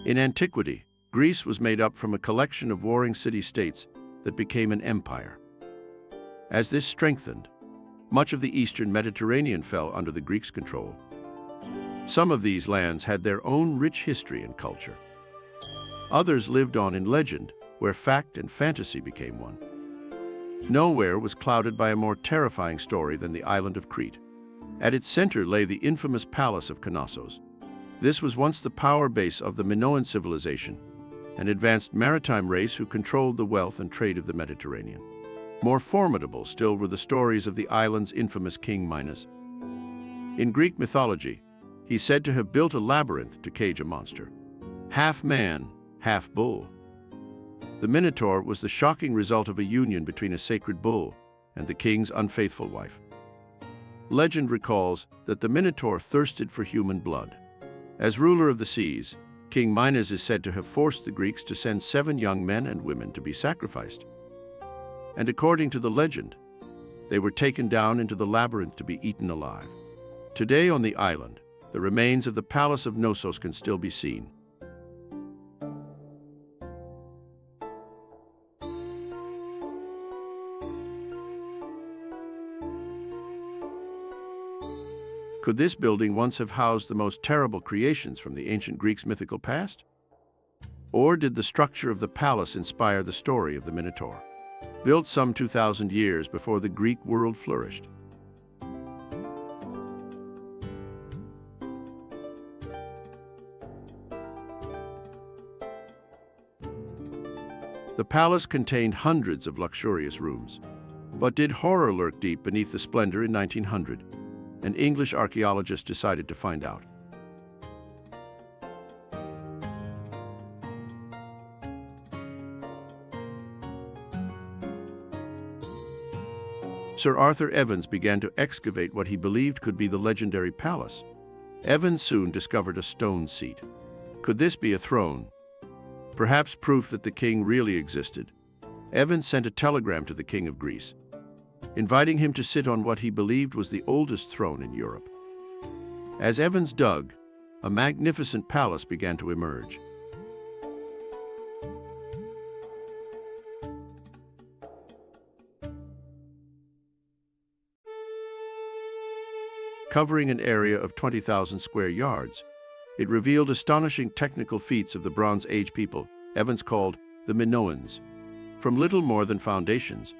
In antiquity, Greece was made up from a collection of warring city-states that became an empire. As this strengthened, much of the eastern Mediterranean fell under the Greeks' control. Some of these lands had their own rich history and culture. Others lived on in legend, where fact and fantasy became one. Nowhere was clouded by a more terrifying story than the island of Crete. At its center lay the infamous palace of Knossos. This was once the power base of the Minoan civilization, an advanced maritime race who controlled the wealth and trade of the Mediterranean. More formidable still were the stories of the island's infamous king Minos. In Greek mythology, he's said to have built a labyrinth to cage a monster. Half man, half bull. The Minotaur was the shocking result of a union between a sacred bull and the king's unfaithful wife. Legend recalls that the Minotaur thirsted for human blood. As ruler of the seas, King Minos is said to have forced the Greeks to send 7 young men and women to be sacrificed. And according to the legend, they were taken down into the labyrinth to be eaten alive. Today on the island, the remains of the palace of Knossos can still be seen. Could this building once have housed the most terrible creations from the ancient Greeks' mythical past? Or did the structure of the palace inspire the story of the Minotaur, built some 2,000 years before the Greek world flourished? The palace contained hundreds of luxurious rooms. But did horror lurk deep beneath the splendor in 1900? An English archaeologist decided to find out. Sir Arthur Evans began to excavate what he believed could be the legendary palace. Evans soon discovered a stone seat. Could this be a throne? Perhaps proof that the king really existed. Evans sent a telegram to the king of Greece, inviting him to sit on what he believed was the oldest throne in Europe. As Evans dug, a magnificent palace began to emerge. Covering an area of 20,000 square yards, it revealed astonishing technical feats of the Bronze Age people Evans called the Minoans. From little more than foundations,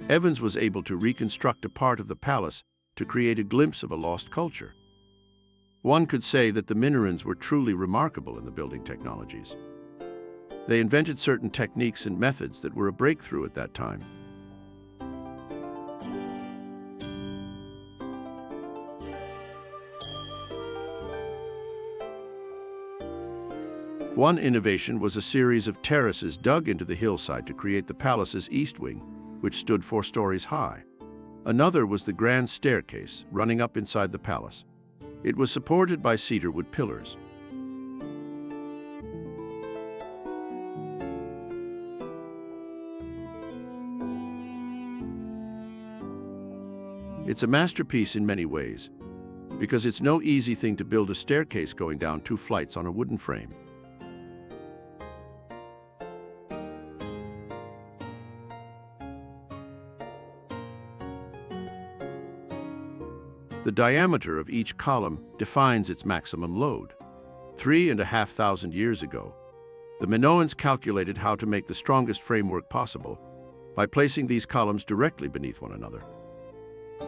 Evans was able to reconstruct a part of the palace to create a glimpse of a lost culture. One could say that the Minoans were truly remarkable in the building technologies. They invented certain techniques and methods that were a breakthrough at that time. One innovation was a series of terraces dug into the hillside to create the palace's east wing, which stood 4 stories high. Another was the grand staircase running up inside the palace. It was supported by cedarwood pillars. It's a masterpiece in many ways, because it's no easy thing to build a staircase going down 2 flights on a wooden frame. The diameter of each column defines its maximum load. 3,500 years ago, the Minoans calculated how to make the strongest framework possible by placing these columns directly beneath one another.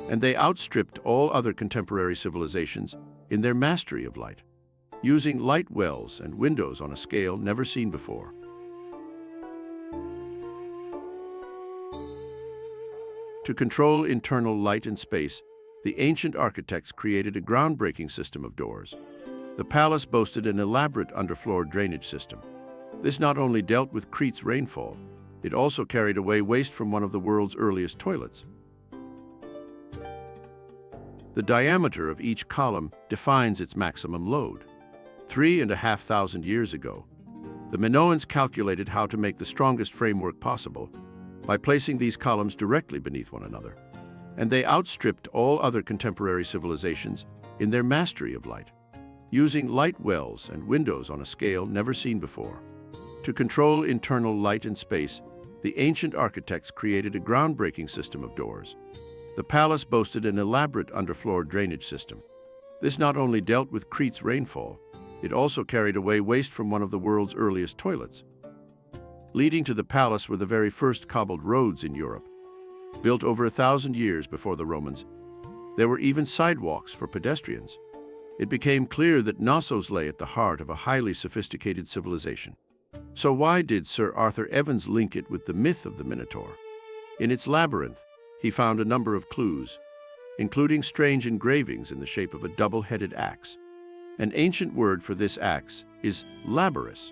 And they outstripped all other contemporary civilizations in their mastery of light, using light wells and windows on a scale never seen before. To control internal light and space, the ancient architects created a groundbreaking system of doors. The palace boasted an elaborate underfloor drainage system. This not only dealt with Crete's rainfall, it also carried away waste from one of the world's earliest toilets. The diameter of each column defines its maximum load. 3,500 years ago, the Minoans calculated how to make the strongest framework possible by placing these columns directly beneath one another. And they outstripped all other contemporary civilizations in their mastery of light, using light wells and windows on a scale never seen before. To control internal light and space, the ancient architects created a groundbreaking system of doors. The palace boasted an elaborate underfloor drainage system. This not only dealt with Crete's rainfall, it also carried away waste from one of the world's earliest toilets. Leading to the palace were the very first cobbled roads in Europe. Built over 1,000 years before the Romans, there were even sidewalks for pedestrians. It became clear that Knossos lay at the heart of a highly sophisticated civilization. So why did Sir Arthur Evans link it with the myth of the Minotaur? In its labyrinth, he found a number of clues, including strange engravings in the shape of a double-headed axe. An ancient word for this axe is labyrinth.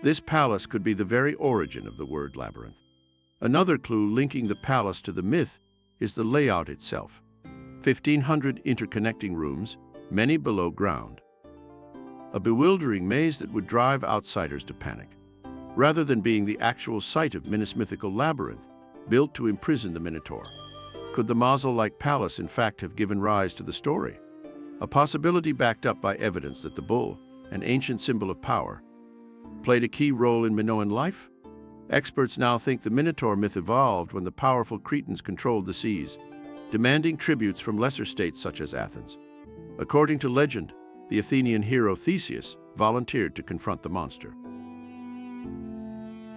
This palace could be the very origin of the word labyrinth. Another clue linking the palace to the myth is the layout itself. 1,500 interconnecting rooms, many below ground. A bewildering maze that would drive outsiders to panic. Rather than being the actual site of Minas mythical labyrinth, built to imprison the Minotaur, could the mausoleum-like palace in fact have given rise to the story? A possibility backed up by evidence that the bull, an ancient symbol of power, played a key role in Minoan life? Experts now think the Minotaur myth evolved when the powerful Cretans controlled the seas, demanding tributes from lesser states such as Athens. According to legend, the Athenian hero Theseus volunteered to confront the monster.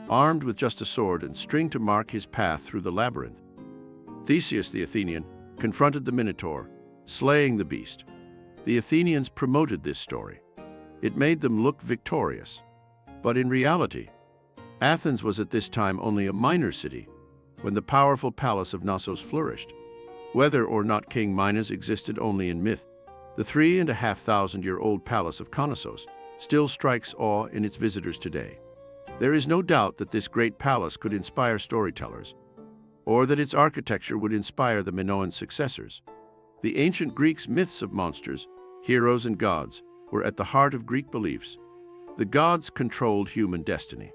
Armed with just a sword and string to mark his path through the labyrinth, Theseus the Athenian confronted the Minotaur, slaying the beast. The Athenians promoted this story. It made them look victorious. But in reality, Athens was at this time only a minor city when the powerful palace of Knossos flourished. Whether or not King Minos existed only in myth, the 3,500-year-old palace of Knossos still strikes awe in its visitors today. There is no doubt that this great palace could inspire storytellers, or that its architecture would inspire the Minoan successors. The ancient Greeks' myths of monsters, heroes, and gods were at the heart of Greek beliefs. The gods controlled human destiny.